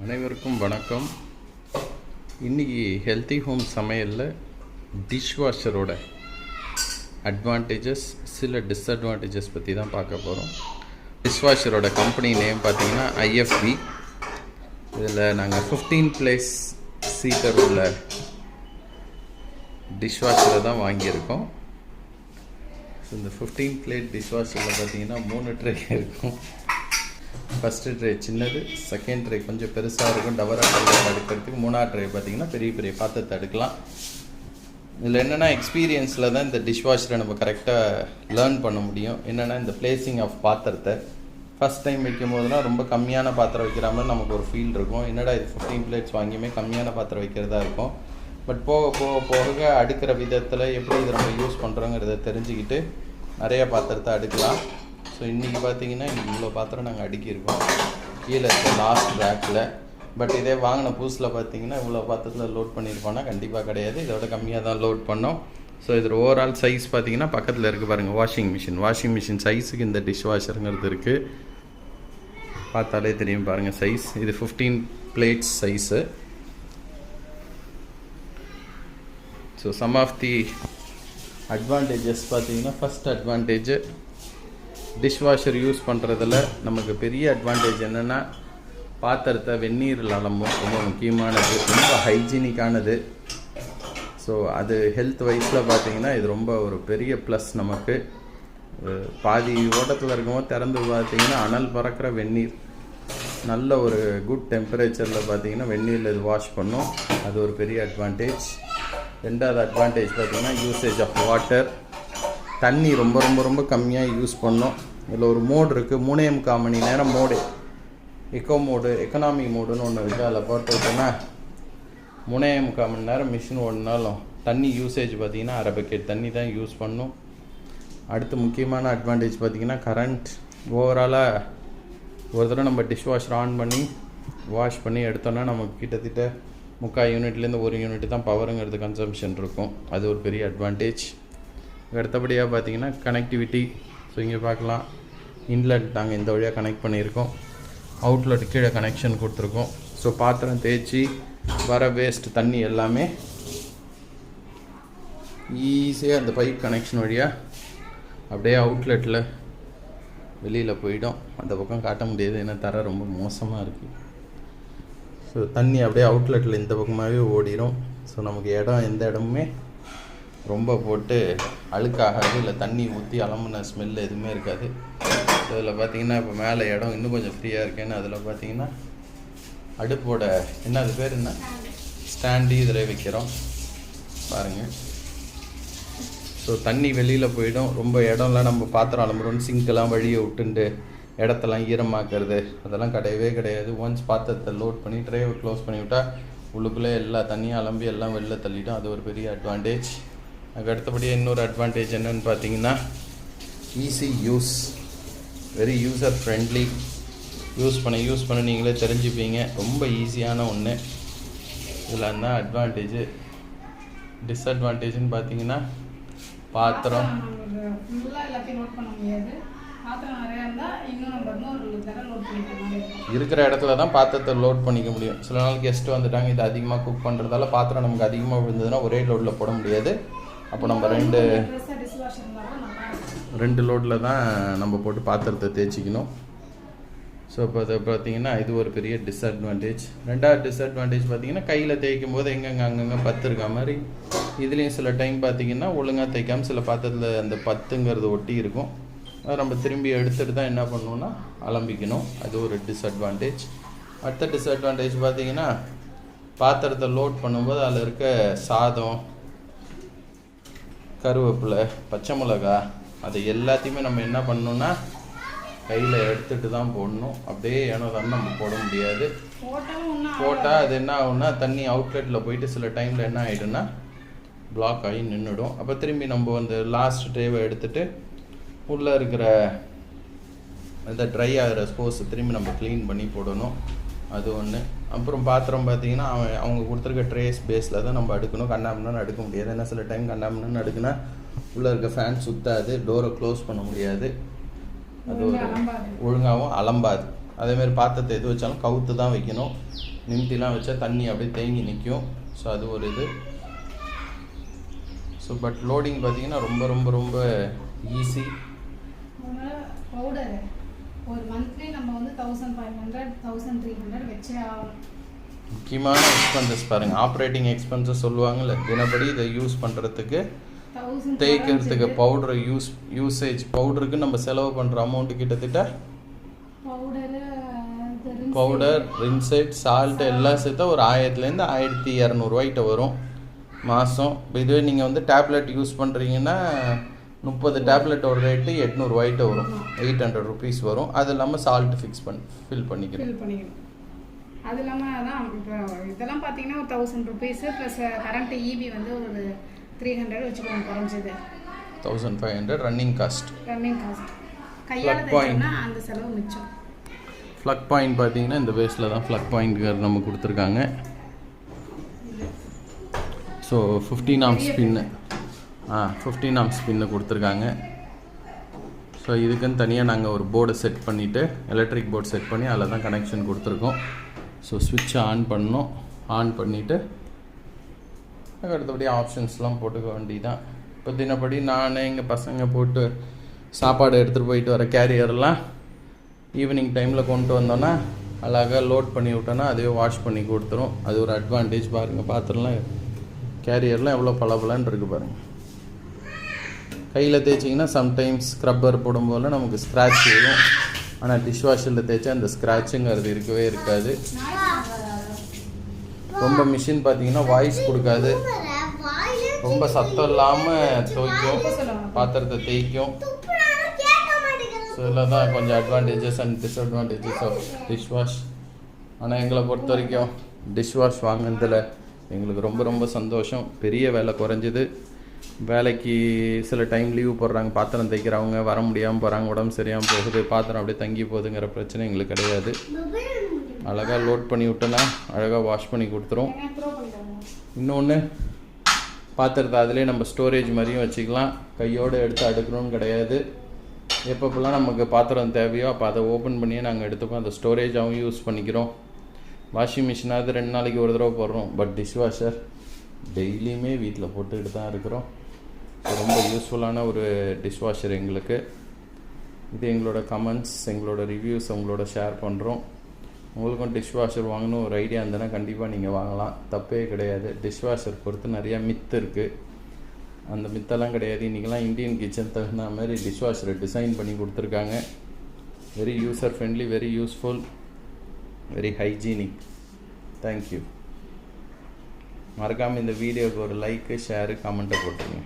அனைவருக்கும் வணக்கம். இன்றைக்கி ஹெல்த்தி ஹோம் சமையலில் டிஷ்வாஷரோட அட்வான்டேஜஸ் சில டிஸ்அட்வான்டேஜஸ் பற்றி தான் பார்க்க போகிறோம். டிஷ்வாஷரோட கம்பெனி நேம் பார்த்திங்கன்னா IFB. இதில் நாங்கள் 15 பிளேஸ் சீட்டர் உள்ள டிஷ்வாஷரை தான் வாங்கியிருக்கோம். இந்த 15 பிளேட் டிஷ்வாஷரில் பார்த்திங்கன்னா 3 ட்ரே இருக்கும். ஃபஸ்ட்டு ட்ரே சின்னது, செகண்ட் ட்ரே கொஞ்சம் பெருசாக இருக்கும் டவரா பாத்திரத்தை அடுக்கிறதுக்கு, மூணாவது ட்ரே பார்த்திங்கன்னா பெரிய பெரிய பாத்திரத்தை அடுக்கலாம். இதில் என்னென்னா எக்ஸ்பீரியன்ஸில் தான் இந்த டிஷ்வாஷரை நம்ம கரெக்டாக லேர்ன் பண்ண முடியும். என்னென்னா இந்த பிளேசிங் ஆஃப் பாத்திரத்தை ஃபஸ்ட் டைம் வைக்கும் போதெல்லாம் ரொம்ப கம்மியான பாத்திரம் வைக்கிற மாதிரி நமக்கு ஒரு ஃபீல் இருக்கும். என்னடா இது 15 பிளேட்ஸ் வாங்கியுமே கம்மியான பாத்திரம் வைக்கிறதா இருக்கும். பட் போக போக போக அடுக்கிற விதத்தில் எப்படி இதை நம்ம யூஸ் பண்ணுறோங்கிறத தெரிஞ்சுக்கிட்டு நிறைய பாத்திரத்தை அடுக்கலாம். ஸோ இன்றைக்கி பார்த்தீங்கன்னா இவ்வளோ பாத்திரம் நாங்கள் அடுக்கியிருக்கோம் கீழே இருக்க லாஸ்ட் ரேக்கில். பட் இதே வாங்கின புதுசில் பார்த்தீங்கன்னா இவ்வளோ பாத்திரத்தில் லோட் பண்ணியிருக்கோன்னா கண்டிப்பாக கிடையாது, இதோட கம்மியாக தான் லோட் பண்ணோம். ஸோ இதில் ஓவரால் சைஸ் பார்த்தீங்கன்னா பக்கத்தில் இருக்குது பாருங்கள், வாஷிங் மிஷின் சைஸுக்கு இந்த டிஷ் வாஷருங்கிறது இருக்குது. பார்த்தாலே தெரியும் பாருங்கள் சைஸ். இது 15 plates size. So some of the advantages பார்த்தீங்கன்னா, ஃபஸ்ட் அட்வான்டேஜு டிஷ்வாஷர் யூஸ் பண்ணுறதுல நமக்கு பெரிய அட்வான்டேஜ் என்னென்னா, பாத்திரத்தை வெந்நீரில் அலம்பும், ரொம்ப முக்கியமானது, ரொம்ப ஹைஜீனிக்கானது. ஸோ அது ஹெல்த் வைஸில் பார்த்திங்கன்னா இது ரொம்ப ஒரு பெரிய ப்ளஸ் நமக்கு. பாதி ஓட்டத்தில் இருக்கும்போது திறந்து பார்த்திங்கன்னா அனல் பறக்கிற வெந்நீர், நல்ல ஒரு குட் டெம்பரேச்சரில் பார்த்திங்கன்னா வெந்நீரில் இது வாஷ் பண்ணும், அது ஒரு பெரிய அட்வான்டேஜ். ரெண்டாவது அட்வான்டேஜ் பார்த்திங்கன்னா யூசேஜ் ஆஃப் வாட்டர், தண்ணி ரொம்ப ரொம்ப ரொம்ப கம்மியாக யூஸ் பண்ணோம். இதில் ஒரு மோடு இருக்குது, 3.25 மணி நேரம் மோடு, எக்கனாமி மோடுன்னு ஒன்று இருக்குது. அதில் போட்டுக்கிட்டோன்னா 3.25 மணி நேரம் மிஷின் ஓடினாலும் தண்ணி யூசேஜ் பார்த்திங்கன்னா 1/2 பக்கெட் தண்ணி தான் யூஸ் பண்ணும். அடுத்து முக்கியமான அட்வான்டேஜ் பார்த்திங்கன்னா கரண்ட். ஓவராலாக ஒரு தடவை நம்ம டிஷ்வாஷர் ஆன் பண்ணி வாஷ் பண்ணி எடுத்தோன்னா நமக்கு கிட்டத்தட்ட 3/4 யூனிட்லேருந்து 1 யூனிட் தான் பவருங்கிறது கன்சம்ஷன் இருக்கும், அது ஒரு பெரிய அட்வான்டேஜ். அடுத்தபடியாக பார்த்தீங்கன்னா கனெக்டிவிட்டி. ஸோ இங்கே பார்க்கலாம், இன்லெட் நாங்கள் இந்த வழியாக கனெக்ட் பண்ணியிருக்கோம், அவுட்லெட் கீழே கனெக்ஷன் கொடுத்துருக்கோம். ஸோ பாத்திரம் தேய்ச்சி வர வேஸ்ட் தண்ணி எல்லாமே ஈஸியாக அந்த பைப் கனெக்ஷன் வழியாக அப்படியே அவுட்லெட்டில் வெளியில் போயிடும். அந்த பக்கம் காட்ட முடியாது, ஏன்னா தர ரொம்ப மோசமாக இருக்குது. ஸோ தண்ணி அப்படியே அவுட்லெட்டில் இந்த பக்கமாகவே ஓடிடும். ஸோ நமக்கு எந்த இடமுமே ரொம்ப போட்டு அழுக்காகாது, இல்லை தண்ணி ஊற்றி அலம்புன ஸ்மெல் எதுவுமே இருக்காது. இதில் பார்த்திங்கன்னா இப்போ மேலே இடம் இன்னும் கொஞ்சம் ஃப்ரீயாக இருக்கேன்னு அதில் பார்த்திங்கன்னா அடுப்போட அது பேர் என்ன ஸ்டாண்டு இதில் வைக்கிறோம் பாருங்கள். ஸோ தண்ணி வெளியில் போயிடும், ரொம்ப இடம்லாம் நம்ம பாத்திரம் அலம்புறோன்னு சிங்கெல்லாம் வழியை விட்டுண்டு இடத்தெல்லாம் ஈரமாக்குறது அதெல்லாம் கிடையவே கிடையாது. ஒன்ஸ் பாத்திரத்தை லோட் பண்ணி ட்ரேவை க்ளோஸ் பண்ணி விட்டால் உள்ளுக்குள்ளே எல்லா தண்ணியும் அலம்பி எல்லாம் வெளில தள்ளிடும், அது ஒரு பெரிய அட்வான்டேஜ். அதுக்கு அடுத்தபடியாக இன்னொரு அட்வான்டேஜ் என்னென்னு பார்த்தீங்கன்னா easy use, very user friendly. Use பண்ண நீங்களே தெரிஞ்சுப்பீங்க, ரொம்ப ஈஸியான ஒன்று. இதில் தான் அட்வான்டேஜு. டிஸ்அட்வான்டேஜ்னு பார்த்தீங்கன்னா பாத்திரம் இருக்கிற இடத்துல தான் பாத்திரத்தை லோட் பண்ணிக்க முடியும். சில நாள் கெஸ்ட்டு வந்துட்டாங்க, இது அதிகமாக குக் பண்ணுறதால பாத்திரம் நமக்கு அதிகமாக விழுந்ததுன்னா ஒரே லோடில் போட முடியாது. அப்போ நம்ம ரெண்டு லோடில் தான் நம்ம போட்டு பாத்திரத்தை தேய்ச்சிக்கணும். ஸோ இப்போ அதை பார்த்தீங்கன்னா இது ஒரு பெரிய டிஸ்அட்வான்டேஜ். ரெண்டாவது டிஸ்அட்வான்டேஜ் பார்த்தீங்கன்னா கையில் தேய்க்கும் போது அங்கங்கே பத்து இருக்க மாதிரி, இதுலேயும் சில டைம் பார்த்தீங்கன்னா ஒழுங்காக தேய்க்காமல் சில பாத்திரத்தில் அந்த பத்துங்கிறது ஒட்டி இருக்கும், அதை நம்ம திரும்பி எடுத்துகிட்டு தான் என்ன பண்ணணும்னா அலம்பிக்கணும், அது ஒரு டிஸ்அட்வான்டேஜ். அடுத்த டிஸ்அட்வான்டேஜ் பார்த்தீங்கன்னா பாத்திரத்தை லோட் பண்ணும்போது அதில் இருக்க சாதம், கருவேப்பிலை, பச்சை மிளகா, அதை எல்லாத்தையுமே நம்ம என்ன பண்ணணும்னா கையில் எடுத்துகிட்டு தான் போடணும். அப்படியே தான் நம்ம போட முடியாது. போட்டால் அது என்ன ஆகும்னா தண்ணி அவுட்லெட்டில் போயிட்டு சில டைமில் என்ன ஆகிடும்னா பிளாக் ஆகி நின்றுடும். அப்போ திரும்பி நம்ம அந்த லாஸ்ட் ட்ரேவை எடுத்துகிட்டு உள்ளே இருக்கிற அந்த ட்ரை ஆகிற ஸ்போர்ஸை திரும்பி நம்ம க்ளீன் பண்ணி போடணும், அது ஒன்று. அப்புறம் பாத்திரம் பார்த்திங்கன்னா அவங்க கொடுத்துருக்க ட்ரேஸ் பேஸில் தான் நம்ம அடுக்கணும், கண்ணாமண்ணு அடுக்க முடியாது. ஏன்னா சில டைம் கண்ணாமண்ணு அடுக்குனா உள்ளே இருக்க ஃபேன் சுற்றாது, டோரை க்ளோஸ் பண்ண முடியாது, அது ஒரு ஒழுங்காகவும் அலம்பாது. அதேமாதிரி பாத்திரத்தை எது வச்சாலும் கவுத்து தான் வைக்கணும். நிமித்திலாம் வச்சா தண்ணி அப்படியே தேங்கி நிற்கும். ஸோ அது ஒரு இது. ஸோ பட் லோடிங் பார்த்தீங்கன்னா ரொம்ப ரொம்ப ரொம்ப ஈஸி. பவுடர் ஒரு மந்த்லி நம்ம வந்து 1500 1300 வச்சே ஆகணும். முக்கியமான எக்ஸ்பென்சஸ் பாருங்கள், ஆப்ரேட்டிங் எக்ஸ்பென்சஸ் சொல்லுவாங்கள்ல, தினப்படி இதை யூஸ் பண்ணுறதுக்கு தேய்க்கிறதுக்கு பவுடர் யூசேஜ் பவுடருக்கு நம்ம செலவு பண்ணுற அமௌண்ட்டு கிட்டத்தட்ட பவுடர், ரின்செட், சால்ட் எல்லாம் சேர்த்தா ஒரு 1000லேருந்து 1200 வரும் மாதம். இப்போ இதுவே நீங்கள் வந்து டேப்லெட் யூஸ் பண்ணுறீங்கன்னா 30 டேப்லெட் ஒரு ரேட்டு 800 வரும், 800 rupees வரும். அது இல்லாமல் சால்ட் ஃபில் பண்ணிக்கணும். அது இல்லாமல் அதான் இப்போ இதெல்லாம் பார்த்தீங்கன்னா ஒரு 1000 rupees ப்ளஸ் கரண்ட் ஈபி வந்து ஒரு 300 வச்சுக்கோங்க குறைஞ்சது. 1500 ரன்னிங் காஸ்ட். கையால் தைச்சோம்னா அந்த செலவு மிச்சம். ஃப்ளக் பாயிண்ட் பார்த்தீங்கன்னா இந்த பேஸில் தான் ஃப்ளக் பாயிண்ட் நம்ம கொடுத்துருக்காங்க. ஸோ 15 ஆம் ஸ்பின்னு 15 ஆம் ஸ்பின்னு கொடுத்துருக்காங்க. ஸோ இதுக்குன்னு தனியாக நாங்கள் ஒரு போர்டை செட் பண்ணிவிட்டு எலக்ட்ரிக் போர்டு செட் பண்ணி அதில் தான் கனெக்ஷன் கொடுத்துருக்கோம். ஸோ ஸ்விட்சை ஆன் பண்ணணும். ஆன் பண்ணிவிட்டு அடுத்தபடி ஆப்ஷன்ஸ்லாம் போட்டுக்க வேண்டியதான். இப்போ தினப்படி நான் எங்கள் பசங்க போட்டு சாப்பாடு எடுத்துகிட்டு போயிட்டு வர கேரியர்லாம் ஈவினிங் டைமில் கொண்டு வந்தோன்னா அழகாக லோட் பண்ணி விட்டோன்னா அதுவே வாஷ் பண்ணி கொடுத்துரும். அது ஒரு அட்வான்டேஜ். பாருங்கள், பாத்திரம்லாம் கேரியர்லாம் எவ்வளோ பளபளன்னு இருக்குது பாருங்கள். கையில் தேய்ச்சிங்கன்னா சம்டைம்ஸ் ஸ்க்ரப்பர் போடும்போது நமக்கு ஸ்க்ராட்ச் வரும். ஆனால் டிஷ்வாஷரில் தேய்ச்சா அந்த ஸ்க்ராட்சுங்கிறது இருக்கவே இருக்காது. ரொம்ப மிஷின் பார்த்தீங்கன்னா வாய்ஸ் கொடுக்காது, ரொம்ப சத்தம் இல்லாமல் துவைக்கும், பாத்திரத்தை தேய்க்கும். ஸோ இதில் தான் கொஞ்சம் advantages and disadvantages of dishwash. ஆனால் எங்களை பொறுத்த வரைக்கும் டிஷ்வாஷ் வாங்கினதில் எங்களுக்கு ரொம்ப ரொம்ப சந்தோஷம். பெரிய வேலை குறைஞ்சிது. வேலைக்கு சில டைம் லீவு போடுறாங்க, பாத்திரம் தைக்கிறவங்க வர முடியாமல் போகிறாங்க, உடம்பு சரியாமல் போகுது, பாத்திரம் அப்படியே தங்கி போகுதுங்கிற பிரச்சனை எங்களுக்கு கிடையாது. அழகாக லோட் பண்ணி விட்டோன்னா அழகாக வாஷ் பண்ணி கொடுத்துரும். இன்னொன்று, பாத்திரத்தை அதிலே நம்ம ஸ்டோரேஜ் மாதிரியும் வச்சுக்கலாம். கையோடு எடுத்து அடுக்கணும்னு கிடையாது. எப்பப்பெல்லாம் நமக்கு பாத்திரம் தேவையோ அப்போ அதை ஓப்பன் பண்ணியே நாங்கள் எடுத்துப்போம். அந்த ஸ்டோரேஜாகவும் யூஸ் பண்ணிக்கிறோம். வாஷிங் மிஷினாவது 2 நாளைக்கு ஒரு தடவை போடுறோம். பட் டிஷ்வாஷர் டெய்லியுமே வீட்டில் போட்டுக்கிட்டு தான் இருக்கிறோம். ரொம்ப யூஸ்ஃபுல்லான ஒரு டிஷ்வாஷர் எங்களுக்கு. இது எங்களோட கமெண்ட்ஸ், எங்களோட ரிவ்யூஸ் உங்களோட ஷேர் பண்ணுறோம். உங்களுக்கும் டிஷ்வாஷர் வாங்கணும் ஒரு ஐடியா இருந்ததுன்னா கண்டிப்பாக நீங்கள் வாங்கலாம், தப்பே கிடையாது. டிஷ்வாஷர் பொறுத்து நிறையா மித்து இருக்குது. அந்த மித்தெல்லாம் கிடையாது. இன்றைக்கெல்லாம் இந்தியன் கிச்சன் தகுந்த மாதிரி டிஷ்வாஷரை டிசைன் பண்ணி கொடுத்துருக்காங்க. Very user friendly, very useful, very hygienic. Thank you. மறக்காமல் இந்த வீடியோவுக்கு ஒரு லைக்கு, ஷேரு, கமெண்ட்டை போட்டுருங்க.